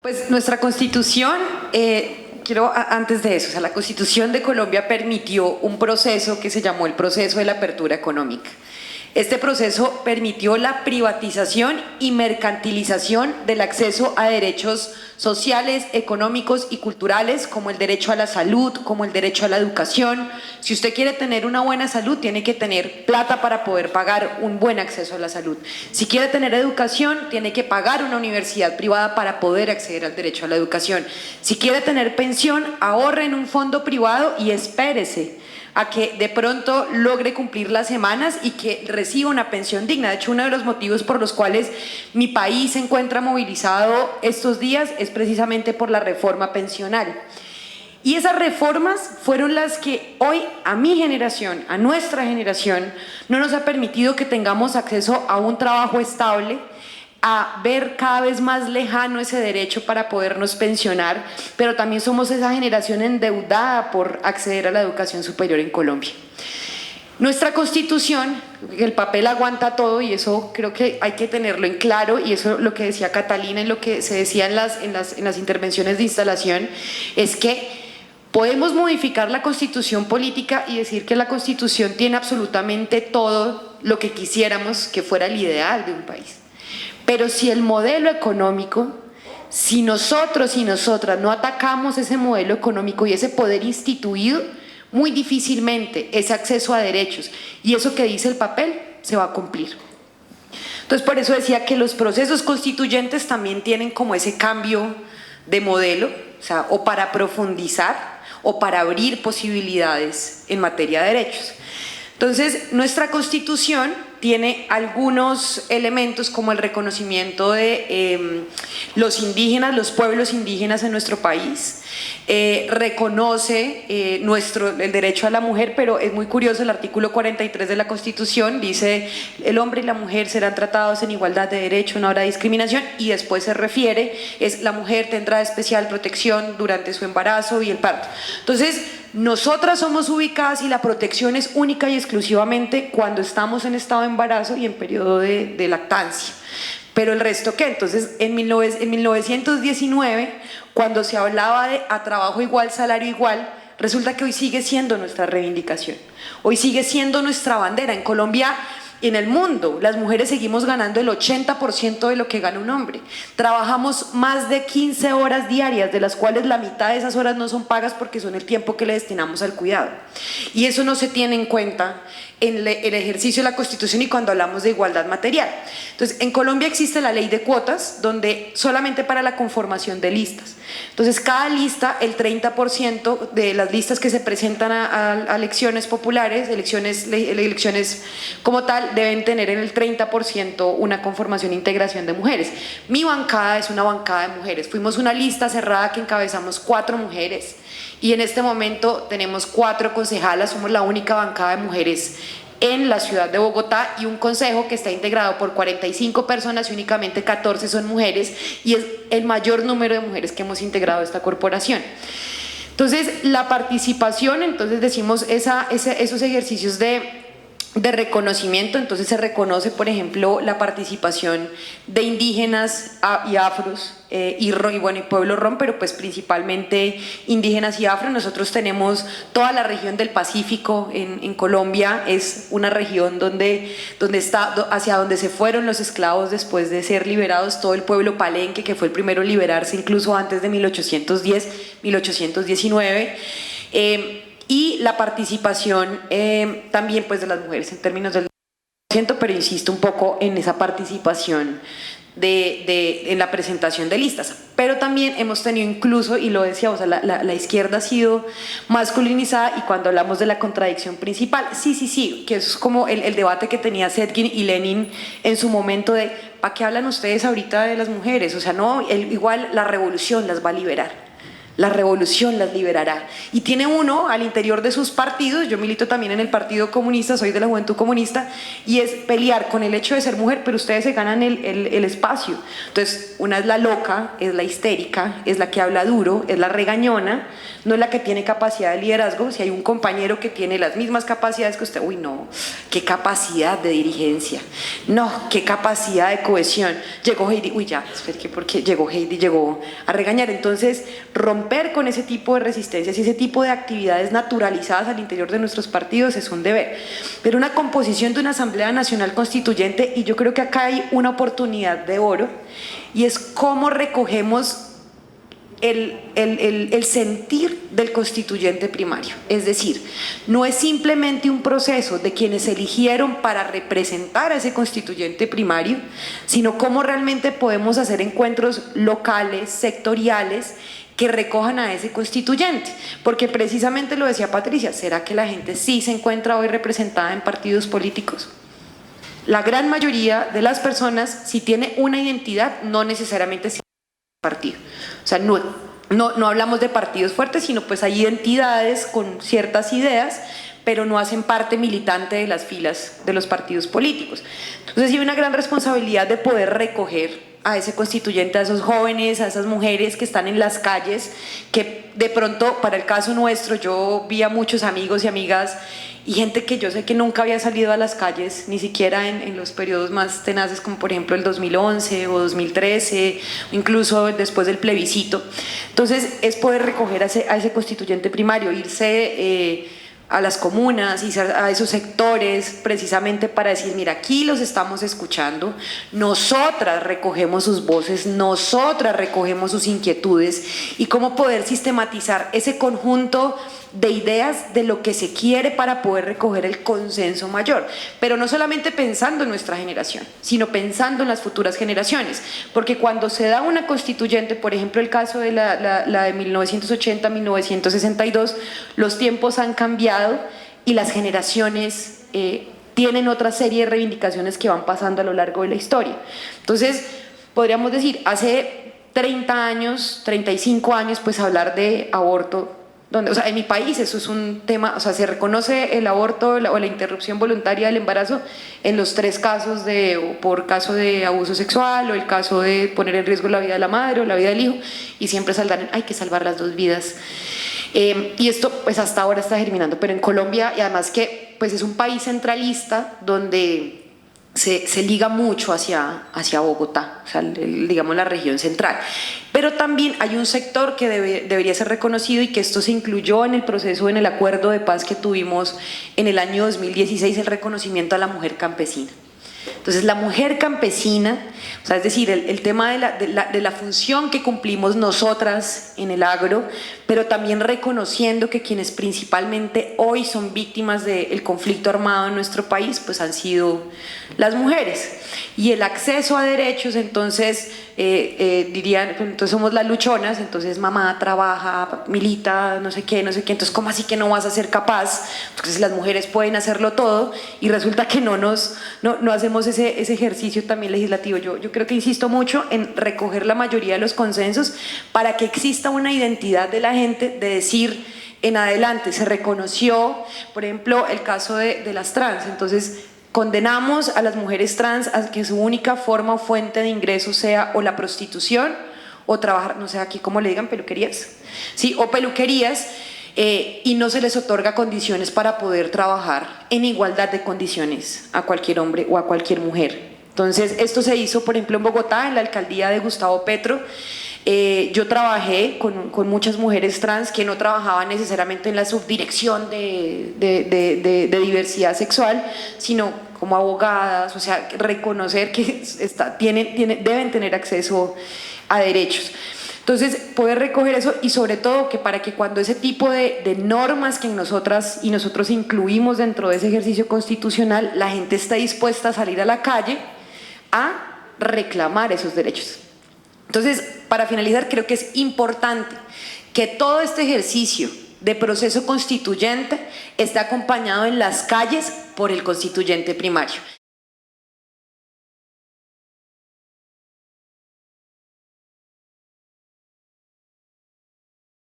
Pues nuestra Constitución, antes de eso, la Constitución de Colombia permitió un proceso que se llamó el proceso de la apertura económica. Este proceso permitió la privatización y mercantilización del acceso a derechos sociales, económicos y culturales, como el derecho a la salud, como el derecho a la educación. Si usted quiere tener una buena salud, tiene que tener plata para poder pagar un buen acceso a la salud. Si quiere tener educación, tiene que pagar una universidad privada para poder acceder al derecho a la educación. Si quiere tener pensión, ahorre en un fondo privado y espérese a que de pronto logre cumplir las semanas y que reciba una pensión digna. De hecho, uno de los motivos por los cuales mi país se encuentra movilizado estos días es precisamente por la reforma pensional. Y esas reformas fueron las que hoy a mi generación, a nuestra generación, no nos ha permitido que tengamos acceso a un trabajo estable, a ver cada vez más lejano ese derecho para podernos pensionar, pero también somos esa generación endeudada por acceder a la educación superior en Colombia. Nuestra Constitución, el papel aguanta todo y eso creo que hay que tenerlo en claro, y eso lo que decía Catalina y lo que se decía en las intervenciones de instalación, es que podemos modificar la Constitución política y decir que la Constitución tiene absolutamente todo lo que quisiéramos que fuera el ideal de un país. Pero si el modelo económico, si nosotros y nosotras no atacamos ese modelo económico y ese poder instituido, muy difícilmente ese acceso a derechos y eso que dice el papel se va a cumplir. Entonces, por eso decía que los procesos constituyentes también tienen como ese cambio de modelo, o para profundizar o para abrir posibilidades en materia de derechos. Entonces, nuestra Constitución tiene algunos elementos como el reconocimiento de los indígenas, los pueblos indígenas en nuestro país, reconoce el derecho a la mujer, pero es muy curioso, el artículo 43 de la Constitución dice: el hombre y la mujer serán tratados en igualdad de derecho, no habrá discriminación, y después se refiere, la mujer tendrá especial protección durante su embarazo y el parto. Entonces, nosotras somos ubicadas y la protección es única y exclusivamente cuando estamos en estado de embarazo y en periodo de lactancia. Pero el resto, ¿qué? Entonces, en 1919, cuando se hablaba de a trabajo igual, salario igual, resulta que hoy sigue siendo nuestra reivindicación. Hoy sigue siendo nuestra bandera. En Colombia y en el mundo, las mujeres seguimos ganando el 80% de lo que gana un hombre. Trabajamos más de 15 horas diarias, de las cuales la mitad de esas horas no son pagas porque son el tiempo que le destinamos al cuidado. Y eso no se tiene en cuenta en el ejercicio de la Constitución y cuando hablamos de igualdad material. Entonces, en Colombia existe la ley de cuotas, donde solamente para la conformación de listas. Entonces, cada lista, el 30% de las listas que se presentan a elecciones populares, elecciones como tal, deben tener en el 30% una conformación e integración de mujeres. Mi bancada es una bancada de mujeres. Fuimos una lista cerrada que encabezamos 4 mujeres. Y en este momento tenemos 4 concejalas, somos la única bancada de mujeres en la ciudad de Bogotá y un consejo que está integrado por 45 personas y únicamente 14 son mujeres, y es el mayor número de mujeres que hemos integrado a esta corporación. Entonces, la participación, entonces decimos esos ejercicios de reconocimiento. Entonces se reconoce, por ejemplo, la participación de indígenas y afros y pueblo rom, pero pues principalmente indígenas y afro. Nosotros tenemos toda la región del Pacífico en Colombia, es una región donde está hacia donde se fueron los esclavos después de ser liberados, todo el pueblo palenque, que fue el primero en liberarse incluso antes de 1810, 1819. Y la participación también pues de las mujeres en términos del 10%, pero insisto un poco en esa participación en la presentación de listas. Pero también hemos tenido incluso, y lo decíamos, la izquierda ha sido masculinizada, y cuando hablamos de la contradicción principal, sí, que eso es como el debate que tenía Setkin y Lenin en su momento de ¿para qué hablan ustedes ahorita de las mujeres? No, igual la revolución las va a liberar. La revolución las liberará. Y tiene uno al interior de sus partidos, yo milito también en el Partido Comunista, soy de la Juventud Comunista, y es pelear con el hecho de ser mujer, pero ustedes se ganan el espacio. Entonces, una es la loca, es la histérica, es la que habla duro, es la regañona, no es la que tiene capacidad de liderazgo. Si hay un compañero que tiene las mismas capacidades que usted, uy no, qué capacidad de dirigencia, no, qué capacidad de cohesión. Llegó Heidi, uy ya, espera, que porque llegó Heidi, llegó a regañar. Entonces, romper con ese tipo de resistencias y ese tipo de actividades naturalizadas al interior de nuestros partidos es un deber. Pero una composición de una Asamblea Nacional Constituyente, y yo creo que acá hay una oportunidad de oro, y es cómo recogemos el sentir del constituyente primario. Es decir, no es simplemente un proceso de quienes se eligieron para representar a ese constituyente primario, sino cómo realmente podemos hacer encuentros locales, sectoriales, que recojan a ese constituyente, porque precisamente lo decía Patricia, ¿será que la gente sí se encuentra hoy representada en partidos políticos? La gran mayoría de las personas, si tiene una identidad, no necesariamente es partido. O sea, no hablamos de partidos fuertes, sino pues hay identidades con ciertas ideas, pero no hacen parte militante de las filas de los partidos políticos. Entonces hay una gran responsabilidad de poder recoger a ese constituyente, a esos jóvenes, a esas mujeres que están en las calles, que de pronto, para el caso nuestro, yo vi a muchos amigos y amigas y gente que yo sé que nunca había salido a las calles, ni siquiera en los periodos más tenaces, como por ejemplo el 2011 o 2013, o incluso después del plebiscito. Entonces es poder recoger a ese constituyente primario, irse a las comunas y a esos sectores precisamente para decir, mira, aquí los estamos escuchando, nosotras recogemos sus voces, nosotras recogemos sus inquietudes, y cómo poder sistematizar ese conjunto de ideas de lo que se quiere para poder recoger el consenso mayor, pero no solamente pensando en nuestra generación, sino pensando en las futuras generaciones, porque cuando se da una constituyente, por ejemplo el caso de la de 1980-1962, los tiempos han cambiado y las generaciones tienen otra serie de reivindicaciones que van pasando a lo largo de la historia. Entonces, podríamos decir, hace 30 años, 35 años, pues hablar de aborto, donde, o sea, en mi país eso es un tema, o sea, se reconoce el aborto o la interrupción voluntaria del embarazo en los 3 casos por caso de abuso sexual, o el caso de poner en riesgo la vida de la madre o la vida del hijo, y siempre saldrán, hay que salvar las 2 vidas. Y esto pues hasta ahora está germinando, pero en Colombia, y además que pues es un país centralista donde se liga mucho hacia Bogotá, o sea, digamos la región central. Pero también hay un sector que debería ser reconocido, y que esto se incluyó en el proceso, en el acuerdo de paz que tuvimos en el año 2016, el reconocimiento a la mujer campesina. Entonces la mujer campesina, o sea, es decir, el tema de la función que cumplimos nosotras en el agro, pero también reconociendo que quienes principalmente hoy son víctimas del conflicto armado en nuestro país, pues han sido las mujeres. Y el acceso a derechos, entonces, dirían, entonces somos las luchonas, entonces mamá trabaja, milita, no sé qué, entonces ¿cómo así que no vas a ser capaz? Entonces las mujeres pueden hacerlo todo, y resulta que no hacemos ese ejercicio también legislativo. Yo creo que insisto mucho en recoger la mayoría de los consensos para que exista una identidad de la gente, de decir, en adelante se reconoció, por ejemplo, el caso de las trans, entonces condenamos a las mujeres trans a que su única forma o fuente de ingreso sea o la prostitución o trabajar, no sé aquí cómo le digan, peluquerías, ¿sí? O peluquerías, y no se les otorga condiciones para poder trabajar en igualdad de condiciones a cualquier hombre o a cualquier mujer. Entonces esto se hizo por ejemplo en Bogotá, en la alcaldía de Gustavo Petro. Yo trabajé con muchas mujeres trans que no trabajaban necesariamente en la subdirección de diversidad sexual, sino como abogadas, o sea, reconocer que deben tener acceso a derechos. Entonces, poder recoger eso, y sobre todo que para que cuando ese tipo de normas que nosotras y nosotros incluimos dentro de ese ejercicio constitucional, la gente esté dispuesta a salir a la calle a reclamar esos derechos. Entonces, para finalizar, creo que es importante que todo este ejercicio de proceso constituyente esté acompañado en las calles por el constituyente primario.